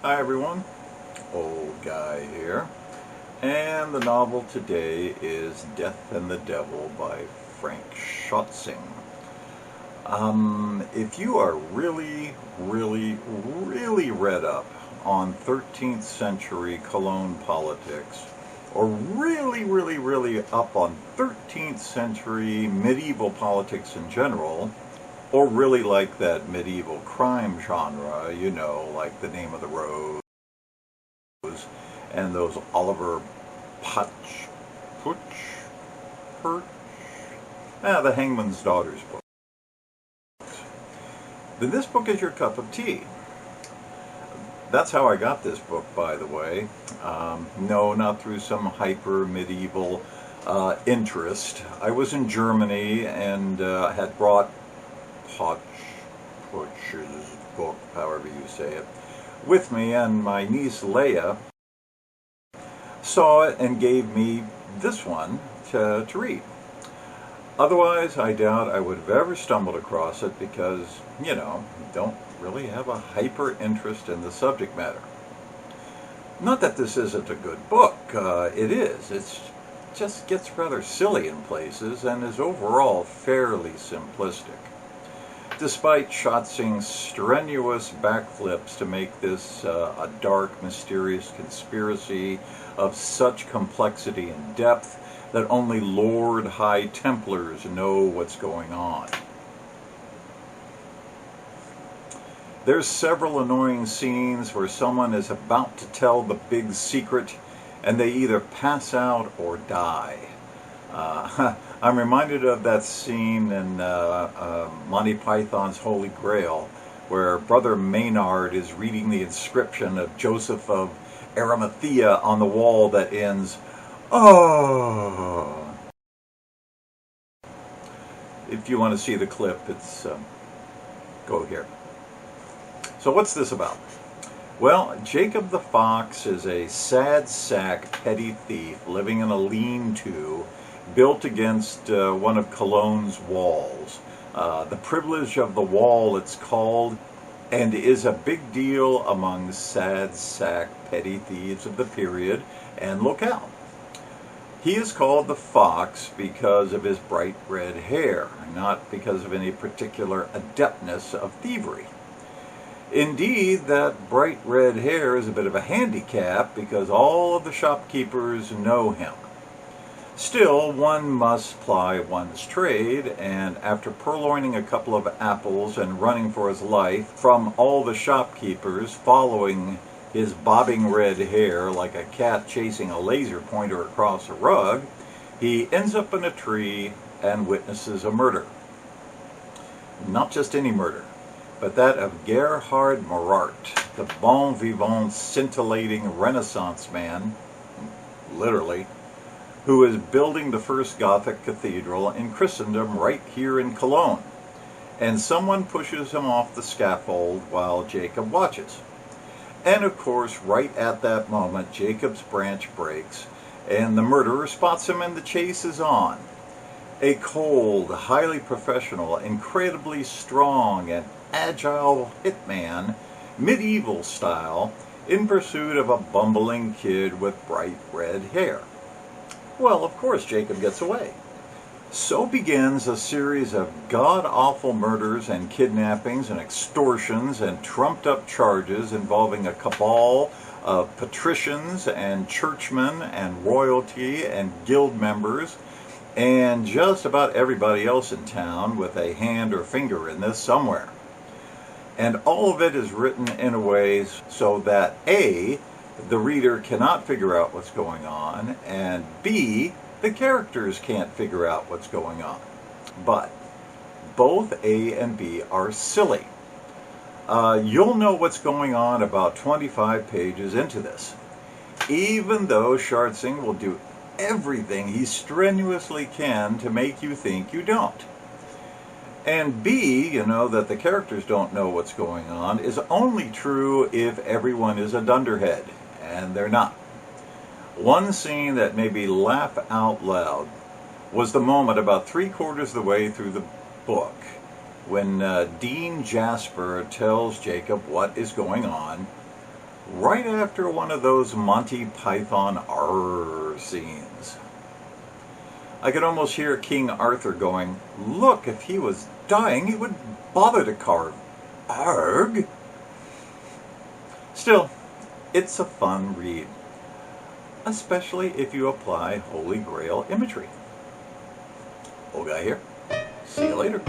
Hi everyone, Old Guy here, and the novel today is Death and the Devil by Frank Schötzing. If you are really read up on 13th century Cologne politics, or really up on 13th century medieval politics in general, or really like that medieval crime genre, you know, like The Name of the Rose and those Oliver Putch, The Hangman's Daughters books, then this book is your cup of tea. That's how I got this book, by the way. No, not through some hyper medieval interest. I was in Germany and had brought Putch's book, however you say it, with me, and my niece Leia saw it and gave me this one to read. Otherwise, I doubt I would have ever stumbled across it because, you know, don't really have a hyper interest in the subject matter. Not that this isn't a good book, it is. It just gets rather silly in places and is overall fairly simplistic. Despite Schötzing's strenuous backflips to make this a dark, mysterious conspiracy of such complexity and depth that only Lord High Templars know what's going on. There's several annoying scenes where someone is about to tell the big secret and they either pass out or die. I'm reminded of that scene in Monty Python's Holy Grail, where Brother Maynard is reading the inscription of Joseph of Arimathea on the wall that ends, "Oh." If you want to see the clip, it's go here. So what's this about? Well, Jacob the Fox is a sad sack petty thief living in a lean-to built against one of Cologne's walls. The privilege of the wall, it's called, and is a big deal among sad sack petty thieves of the period and locale. He is called the Fox because of his bright red hair, not because of any particular adeptness of thievery. Indeed, that bright red hair is a bit of a handicap because all of the shopkeepers know him. Still, one must ply one's trade, and after purloining a couple of apples and running for his life from all the shopkeepers following his bobbing red hair like a cat chasing a laser pointer across a rug, he ends up in a tree and witnesses a murder. Not just any murder, but that of Gerhard Marat, the bon vivant, scintillating Renaissance man, literally, who is building the first Gothic cathedral in Christendom right here in Cologne. And someone pushes him off the scaffold while Jacob watches. And of course, right at that moment, Jacob's branch breaks, and the murderer spots him and the chase is on. A cold, highly professional, incredibly strong and agile hitman, medieval style, in pursuit of a bumbling kid with bright red hair. Well, of course, Jacob gets away. So begins a series of god-awful murders and kidnappings and extortions and trumped-up charges involving a cabal of patricians and churchmen and royalty and guild members and just about everybody else in town with a hand or finger in this somewhere. And all of it is written in a way so that A, the reader cannot figure out what's going on, and B, the characters can't figure out what's going on. But both A and B are silly. You'll know what's going on about 25 pages into this, even though Schötzing will do everything he strenuously can to make you think you don't. And B, you know, that the characters don't know what's going on is only true if everyone is a dunderhead. And they're not. One scene that made me laugh out loud was the moment about 3/4 of the way through the book when Dean Jasper tells Jacob what is going on, right after one of those Monty Python arr scenes. I could almost hear King Arthur going, "Look, if he was dying, he wouldn't bother to carve. Arg!" Still, it's a fun read, especially if you apply Holy Grail imagery. Old Guy here. See you later.